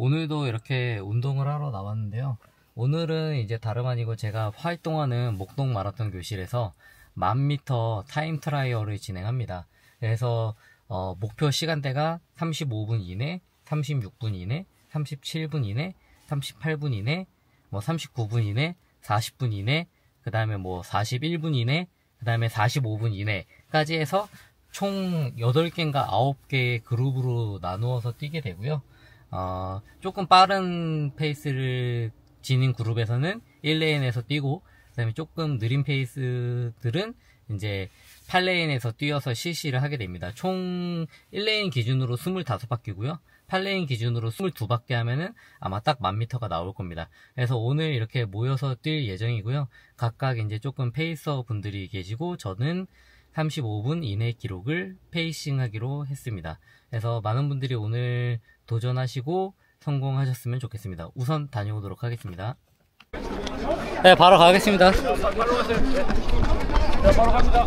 오늘도 이렇게 운동을 하러 나왔는데요. 오늘은 이제 다름 아니고 제가 활동하는 목동 마라톤 교실에서 1000m 타임 트라이얼을 진행합니다. 그래서 목표 시간대가 35분 이내, 36분 이내, 37분 이내, 38분 이내, 39분 이내, 40분 이내, 그 다음에 41분 이내, 그 다음에 45분 이내까지 해서 총 8개인가 9개의 그룹으로 나누어서 뛰게 되고요. 조금 빠른 페이스를 지닌 그룹에서는 1레인에서 뛰고, 그 다음에 조금 느린 페이스들은 이제 8레인에서 뛰어서 실시를 하게 됩니다. 총 1레인 기준으로 25바퀴고요. 8레인 기준으로 22바퀴 하면은 아마 딱 1000m가 나올 겁니다. 그래서 오늘 이렇게 모여서 뛸 예정이고요. 각각 이제 조금 페이서 분들이 계시고, 저는 35분 이내 기록을 페이싱 하기로 했습니다. 그래서 많은 분들이 오늘 도전하시고 성공하셨으면 좋겠습니다. 우선 다녀오도록 하겠습니다. 네, 바로 가겠습니다. 바로 가세요. 네, 바로 갑니다.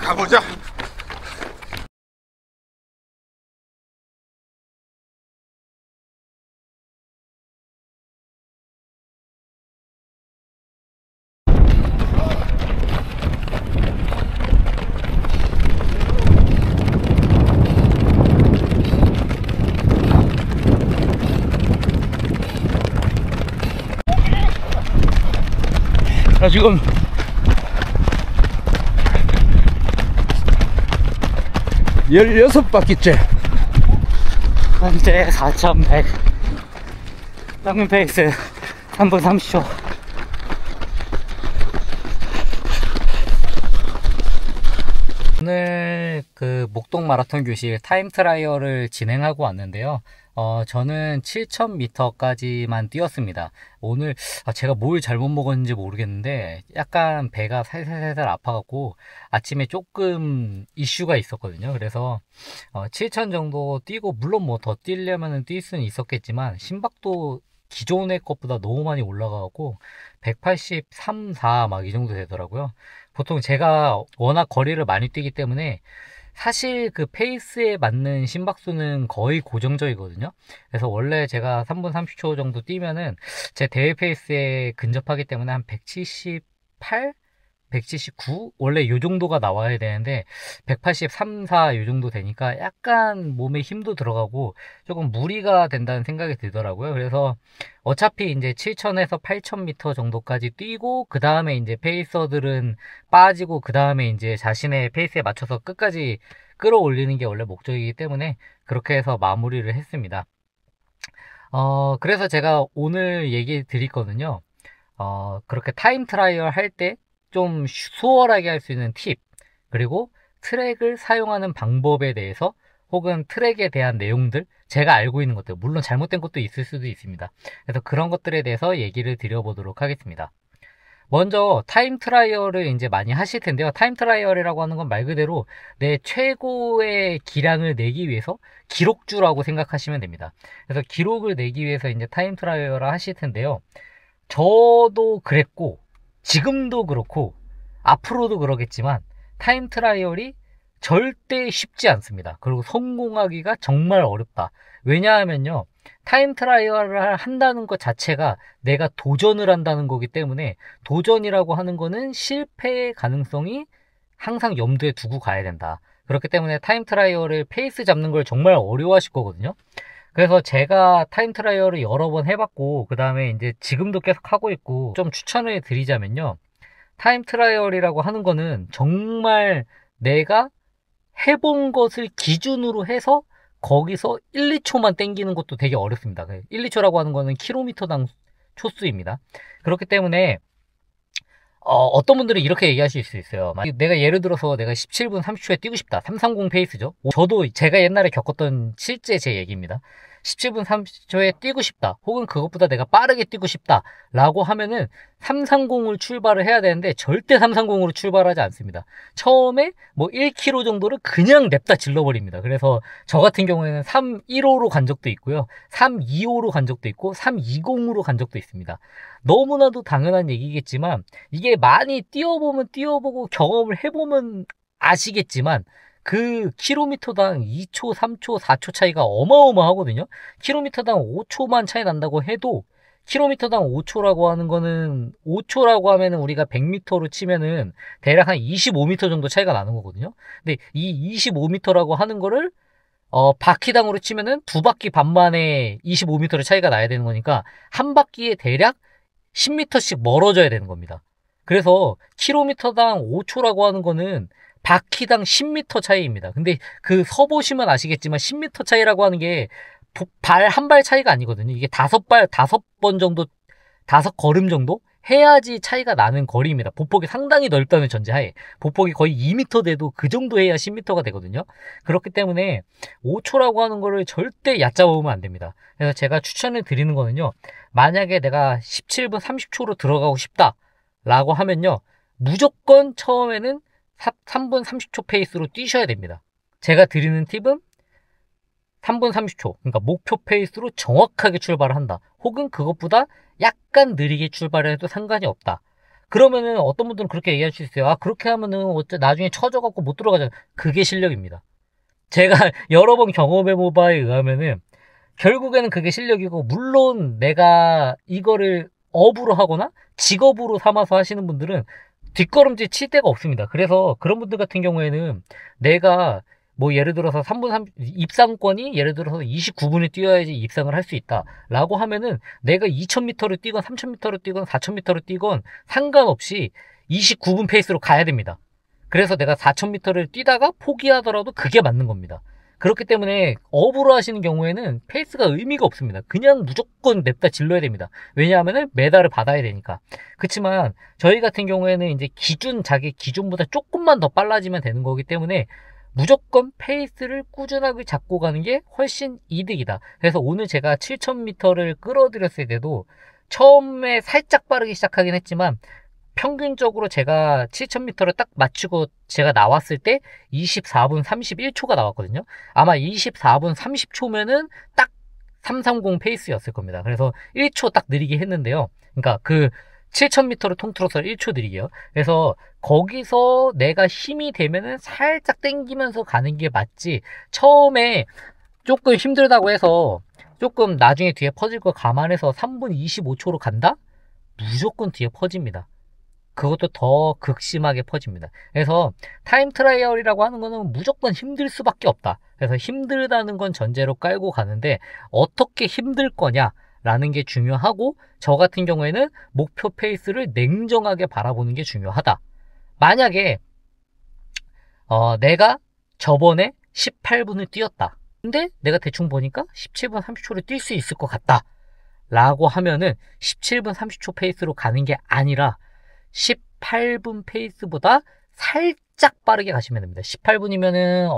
가보자. 나 지금 열여섯 바퀴째. 현재 4100. 평균 페이스 3분 30초. 오늘 그 목동 마라톤 교실 타임 트라이얼을 진행하고 왔는데요. 저는 7000m까지만 뛰었습니다. 오늘 제가 뭘 잘못 먹었는지 모르겠는데 약간 배가 살살살살 아파갖고 아침에 조금 이슈가 있었거든요. 그래서 7000 정도 뛰고, 물론 뭐 더 뛰려면 뛸 수는 있었겠지만 심박도 기존의 것보다 너무 많이 올라가고 183, 4 막 이 정도 되더라고요. 보통 제가 워낙 거리를 많이 뛰기 때문에 사실 그 페이스에 맞는 심박수는 거의 고정적이거든요. 그래서 원래 제가 3분 30초 정도 뛰면은 제 대회 페이스에 근접하기 때문에 한 178? 179? 원래 요 정도가 나와야 되는데 183, 4 요 정도 되니까 약간 몸에 힘도 들어가고 조금 무리가 된다는 생각이 들더라고요. 그래서 어차피 이제 7000에서 8000m 정도까지 뛰고, 그 다음에 이제 페이서들은 빠지고, 그 다음에 이제 자신의 페이스에 맞춰서 끝까지 끌어올리는 게 원래 목적이기 때문에 그렇게 해서 마무리를 했습니다. 그래서 제가 오늘 얘기 드릴 거는요, 그렇게 타임 트라이얼 할 때 좀 수월하게 할 수 있는 팁, 그리고 트랙을 사용하는 방법에 대해서, 혹은 트랙에 대한 내용들, 제가 알고 있는 것들, 물론 잘못된 것도 있을 수도 있습니다. 그래서 그런 것들에 대해서 얘기를 드려보도록 하겠습니다. 먼저 타임 트라이얼을 이제 많이 하실 텐데요. 타임 트라이얼이라고 하는 건 말 그대로 내 최고의 기량을 내기 위해서 기록주라고 생각하시면 됩니다. 그래서 기록을 내기 위해서 이제 타임 트라이얼을 하실 텐데요. 저도 그랬고, 지금도 그렇고, 앞으로도 그러겠지만 타임 트라이얼이 절대 쉽지 않습니다. 그리고 성공하기가 정말 어렵다. 왜냐하면요, 타임 트라이얼을 한다는 것 자체가 내가 도전을 한다는 거기 때문에, 도전이라고 하는 거는 실패의 가능성이 항상 염두에 두고 가야 된다. 그렇기 때문에 타임 트라이얼을 페이스 잡는 걸 정말 어려워하실 거거든요. 그래서 제가 타임 트라이얼을 여러 번 해봤고, 그 다음에 이제 지금도 계속 하고 있고, 좀 추천을 드리자면요, 타임 트라이얼이라고 하는 거는 정말 내가 해본 것을 기준으로 해서 거기서 1, 2초만 땡기는 것도 되게 어렵습니다. 1, 2초라고 하는 거는 킬로미터당 초수입니다. 그렇기 때문에 어떤 분들은 이렇게 얘기하실 수 있어요. 내가 예를 들어서 내가 17분 30초에 뛰고 싶다. 330 페이스죠. 저도 제가 옛날에 겪었던 실제 제 얘기입니다. 17분 30초에 뛰고 싶다. 혹은 그것보다 내가 빠르게 뛰고 싶다. 라고 하면은 330을 출발을 해야 되는데 절대 330으로 출발하지 않습니다. 처음에 뭐 1km 정도를 그냥 냅다 질러버립니다. 그래서 저 같은 경우에는 315로 간 적도 있고요. 325로 간 적도 있고 320으로 간 적도 있습니다. 너무나도 당연한 얘기겠지만 이게 많이 뛰어보면 뛰어보고 경험을 해보면 아시겠지만 그 킬로미터당 2초, 3초, 4초 차이가 어마어마하거든요. 킬로미터당 5초만 차이 난다고 해도 킬로미터당 5초라고 하는 거는 5초라고 하면은 우리가 100m로 치면은 대략 한 25m 정도 차이가 나는 거거든요. 근데 이 25m라고 하는 거를 바퀴당으로 치면은 두 바퀴 반 만에 25m의 차이가 나야 되는 거니까 한 바퀴에 대략 10m씩 멀어져야 되는 겁니다. 그래서 킬로미터당 5초라고 하는 거는 바퀴당 10m 차이입니다. 근데 그 서보시면 아시겠지만 10m 차이라고 하는 게 발 한 발 차이가 아니거든요. 이게 5번 정도, 5걸음 정도 해야지 차이가 나는 거리입니다. 보폭이 상당히 넓다는 전제하에 보폭이 거의 2m 돼도 그 정도 해야 10m가 되거든요. 그렇기 때문에 5초라고 하는 거를 절대 얕잡으면 안 됩니다. 그래서 제가 추천을 드리는 거는요. 만약에 내가 17분 30초로 들어가고 싶다 라고 하면요. 무조건 처음에는 3분 30초 페이스로 뛰셔야 됩니다. 제가 드리는 팁은 3분 30초, 그러니까 목표 페이스로 정확하게 출발을 한다. 혹은 그것보다 약간 느리게 출발을 해도 상관이 없다. 그러면은 어떤 분들은 그렇게 얘기할 수 있어요. 아, 그렇게 하면은 나중에 처져갖고 못 들어가잖아. 그게 실력입니다. 제가 여러 번 경험해본 바에 의하면은 결국에는 그게 실력이고, 물론 내가 이거를 업으로 하거나 직업으로 삼아서 하시는 분들은 뒷걸음질 칠 데가 없습니다. 그래서 그런 분들 같은 경우에는 내가 뭐 예를 들어서 3분 3 입상권이 예를 들어서 29분에 뛰어야지 입상을 할 수 있다 라고 하면은 내가 2000m를 뛰건 3000m를 뛰건 4000m를 뛰건 상관없이 29분 페이스로 가야 됩니다. 그래서 내가 4000m를 뛰다가 포기하더라도 그게 맞는 겁니다. 그렇기 때문에 업으로 하시는 경우에는 페이스가 의미가 없습니다. 그냥 무조건 냅다 질러야 됩니다. 왜냐하면 메달을 받아야 되니까. 그렇지만 저희 같은 경우에는 이제 자기 기준보다 조금만 더 빨라지면 되는 거기 때문에 무조건 페이스를 꾸준하게 잡고 가는 게 훨씬 이득이다. 그래서 오늘 제가 7000m를 끌어들였을 때도 처음에 살짝 빠르게 시작하긴 했지만 평균적으로 제가 7000m를 딱 맞추고 제가 나왔을 때 24분 31초가 나왔거든요. 아마 24분 30초면은 딱 330 페이스였을 겁니다. 그래서 1초 딱 느리게 했는데요. 그러니까 그 7000m를 통틀어서 1초 느리게요. 그래서 거기서 내가 힘이 되면은 살짝 땡기면서 가는 게 맞지. 처음에 조금 힘들다고 해서 조금 나중에 뒤에 퍼질 거 감안해서 3분 25초로 간다? 무조건 뒤에 퍼집니다. 그것도 더 극심하게 퍼집니다. 그래서 타임 트라이얼이라고 하는 거는 무조건 힘들 수밖에 없다. 그래서 힘들다는 건 전제로 깔고 가는데 어떻게 힘들 거냐 라는 게 중요하고 저 같은 경우에는 목표 페이스를 냉정하게 바라보는 게 중요하다. 만약에 내가 저번에 18분을 뛰었다. 근데 내가 대충 보니까 17분 30초를 뛸 수 있을 것 같다. 라고 하면은 17분 30초 페이스로 가는 게 아니라 18분 페이스보다 살짝 빠르게 가시면 됩니다. 18분이면은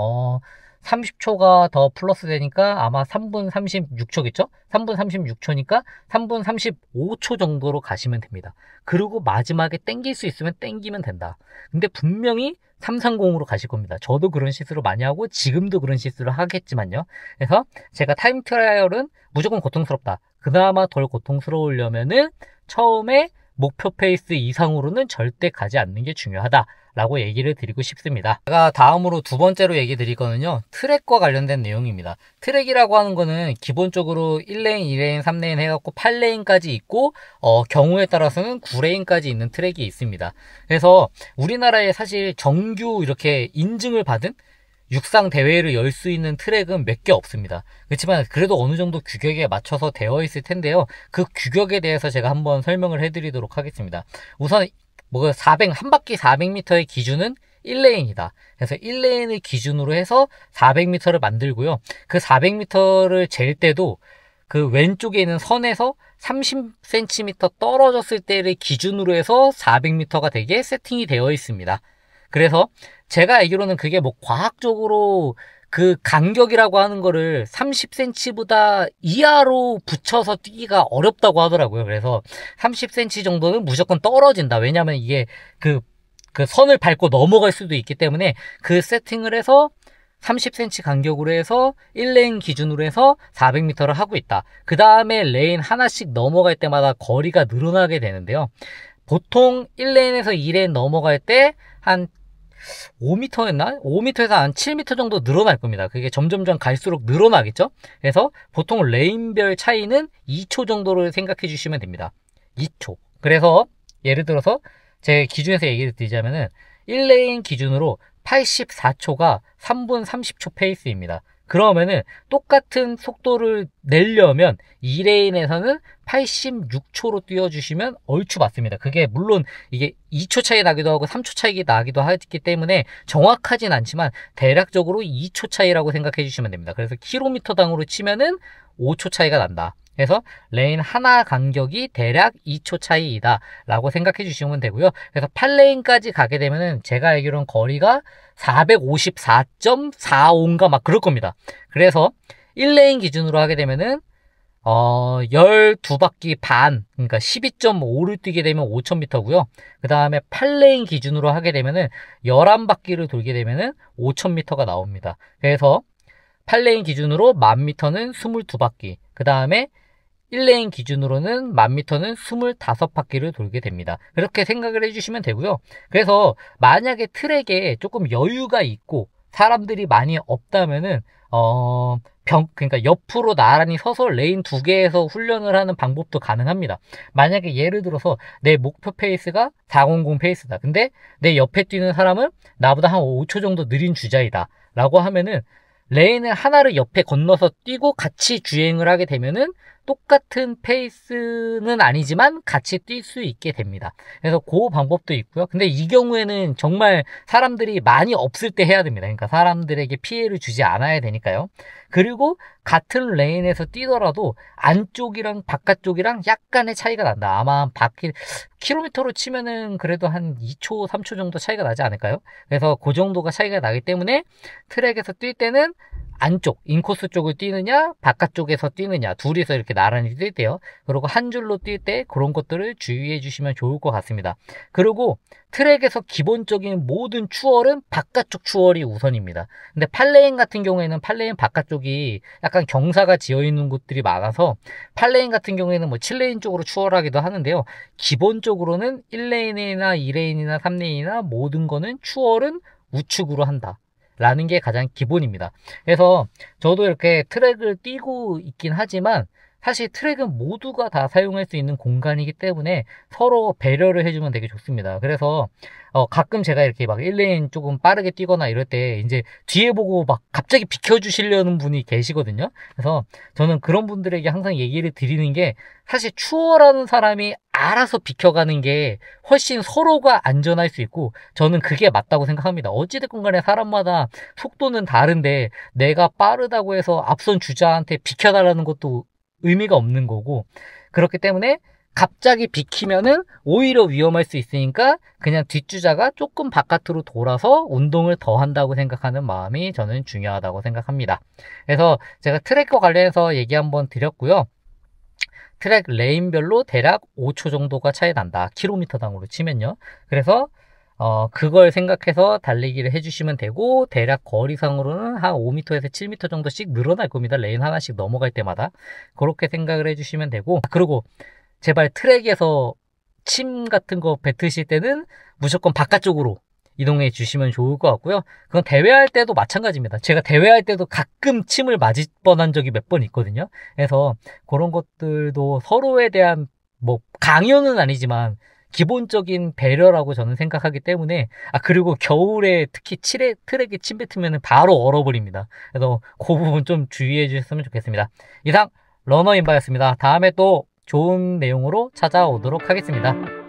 30초가 더 플러스 되니까 아마 3분 36초겠죠? 3분 36초니까 3분 35초 정도로 가시면 됩니다. 그리고 마지막에 땡길 수 있으면 땡기면 된다. 근데 분명히 330으로 가실 겁니다. 저도 그런 실수를 많이 하고 지금도 그런 실수를 하겠지만요. 그래서 제가 타임 트라이얼은 무조건 고통스럽다. 그나마 덜 고통스러우려면은 처음에 목표 페이스 이상으로는 절대 가지 않는 게 중요하다 라고 얘기를 드리고 싶습니다. 제가 다음으로 두 번째로 얘기 드리거든요. 트랙과 관련된 내용입니다. 트랙이라고 하는 거는 기본적으로 1레인, 2레인, 3레인 해갖고 8레인까지 있고 경우에 따라서는 9레인까지 있는 트랙이 있습니다. 그래서 우리나라에 사실 정규 이렇게 인증을 받은 육상 대회를 열 수 있는 트랙은 몇 개 없습니다. 그렇지만 그래도 어느 정도 규격에 맞춰서 되어 있을 텐데요. 그 규격에 대해서 제가 한번 설명을 해드리도록 하겠습니다. 우선 한 바퀴 400m의 기준은 1레인이다. 그래서 1레인을 기준으로 해서 400m를 만들고요. 그 400m를 잴 때도 그 왼쪽에 있는 선에서 30cm 떨어졌을 때를 기준으로 해서 400m가 되게 세팅이 되어 있습니다. 그래서 제가 알기로는 그게 뭐 과학적으로 그 간격이라고 하는 거를 30cm보다 이하로 붙여서 뛰기가 어렵다고 하더라고요. 그래서 30cm 정도는 무조건 떨어진다. 왜냐면 이게 그 선을 밟고 넘어갈 수도 있기 때문에 그 세팅을 해서 30cm 간격으로 해서 1레인 기준으로 해서 400m를 하고 있다. 그 다음에 레인 하나씩 넘어갈 때마다 거리가 늘어나게 되는데요. 보통 1레인에서 2레인 넘어갈 때 한 5m였나? 5m에서 한 7m 정도 늘어날 겁니다. 그게 점점점 갈수록 늘어나겠죠? 그래서 보통 레인별 차이는 2초 정도를 생각해 주시면 됩니다. 2초. 그래서 예를 들어서 제 기준에서 얘기를 드리자면은 1레인 기준으로 84초가 3분 30초 페이스입니다. 그러면은 똑같은 속도를 내려면 2레인에서는 86초로 뛰어주시면 얼추 맞습니다. 그게 물론 이게 2초 차이 나기도 하고 3초 차이 나기도 하기 때문에 정확하진 않지만 대략적으로 2초 차이라고 생각해 주시면 됩니다. 그래서 킬로미터당으로 치면은 5초 차이가 난다. 그래서 레인 하나 간격이 대략 2초 차이이다 라고 생각해 주시면 되고요. 그래서 8레인까지 가게 되면은 제가 알기로는 거리가 454.45인가 막 그럴 겁니다. 그래서 1레인 기준으로 하게 되면은 12바퀴 반, 그러니까 12.5를 뛰게 되면 5000m고요. 그 다음에 8레인 기준으로 하게 되면은 11바퀴를 돌게 되면은 5000m가 나옵니다. 그래서 8레인 기준으로 1000m는 22바퀴, 그 다음에 1레인 기준으로는 1000m는 25바퀴를 돌게 됩니다. 그렇게 생각을 해주시면 되고요. 그래서 만약에 트랙에 조금 여유가 있고 사람들이 많이 없다면은 그러니까 옆으로 나란히 서서 레인 2개에서 훈련을 하는 방법도 가능합니다. 만약에 예를 들어서 내 목표 페이스가 400 페이스다. 근데 내 옆에 뛰는 사람은 나보다 한 5초 정도 느린 주자이다 라고 하면은 레인을 하나를 옆에 건너서 뛰고 같이 주행을 하게 되면은 똑같은 페이스는 아니지만 같이 뛸 수 있게 됩니다. 그래서 그 방법도 있고요. 근데 이 경우에는 정말 사람들이 많이 없을 때 해야 됩니다. 그러니까 사람들에게 피해를 주지 않아야 되니까요. 그리고 같은 레인에서 뛰더라도 안쪽이랑 바깥쪽이랑 약간의 차이가 난다. 아마 킬로미터로 치면은 그래도 한 2초, 3초 정도 차이가 나지 않을까요? 그래서 그 정도가 차이가 나기 때문에 트랙에서 뛸 때는 안쪽, 인코스 쪽을 뛰느냐, 바깥쪽에서 뛰느냐, 둘이서 이렇게 나란히 뛸 때요. 그리고 한 줄로 뛸 때 그런 것들을 주의해 주시면 좋을 것 같습니다. 그리고 트랙에서 기본적인 모든 추월은 바깥쪽 추월이 우선입니다. 근데 8레인 같은 경우에는 8레인 바깥쪽이 약간 경사가 지어 있는 곳들이 많아서 8레인 같은 경우에는 뭐 7레인 쪽으로 추월하기도 하는데요. 기본적으로는 1레인이나 2레인이나 3레인이나 모든 거는 추월은 우측으로 한다 라는 게 가장 기본입니다. 그래서 저도 이렇게 트랙을 뛰고 있긴 하지만 사실 트랙은 모두가 다 사용할 수 있는 공간이기 때문에 서로 배려를 해주면 되게 좋습니다. 그래서 가끔 제가 이렇게 막 1레인 조금 빠르게 뛰거나 이럴 때 이제 뒤에 보고 막 갑자기 비켜주시려는 분이 계시거든요. 그래서 저는 그런 분들에게 항상 얘기를 드리는 게 사실 추월하는 사람이 알아서 비켜가는 게 훨씬 서로가 안전할 수 있고 저는 그게 맞다고 생각합니다. 어찌됐건 간에 사람마다 속도는 다른데 내가 빠르다고 해서 앞선 주자한테 비켜달라는 것도 의미가 없는 거고 그렇기 때문에 갑자기 비키면은 오히려 위험할 수 있으니까 그냥 뒷주자가 조금 바깥으로 돌아서 운동을 더 한다고 생각하는 마음이 저는 중요하다고 생각합니다. 그래서 제가 트랙과 관련해서 얘기 한번 드렸고요. 트랙 레인별로 대략 5초 정도가 차이 난다. 킬로미터당으로 치면요. 그래서 그걸 생각해서 달리기를 해주시면 되고 대략 거리상으로는 한 5m에서 7m 정도씩 늘어날 겁니다. 레인 하나씩 넘어갈 때마다 그렇게 생각을 해주시면 되고 그리고 제발 트랙에서 침 같은 거 뱉으실 때는 무조건 바깥쪽으로 이동해 주시면 좋을 것 같고요. 그건 대회할 때도 마찬가지입니다. 제가 대회할 때도 가끔 침을 맞을 뻔한 적이 몇 번 있거든요. 그래서 그런 것들도 서로에 대한 뭐 강요는 아니지만 기본적인 배려라고 저는 생각하기 때문에 그리고 겨울에 특히 트랙에 침 뱉으면 바로 얼어버립니다. 그래서 그 부분 좀 주의해 주셨으면 좋겠습니다. 이상 러너인바였습니다. 다음에 또 좋은 내용으로 찾아오도록 하겠습니다.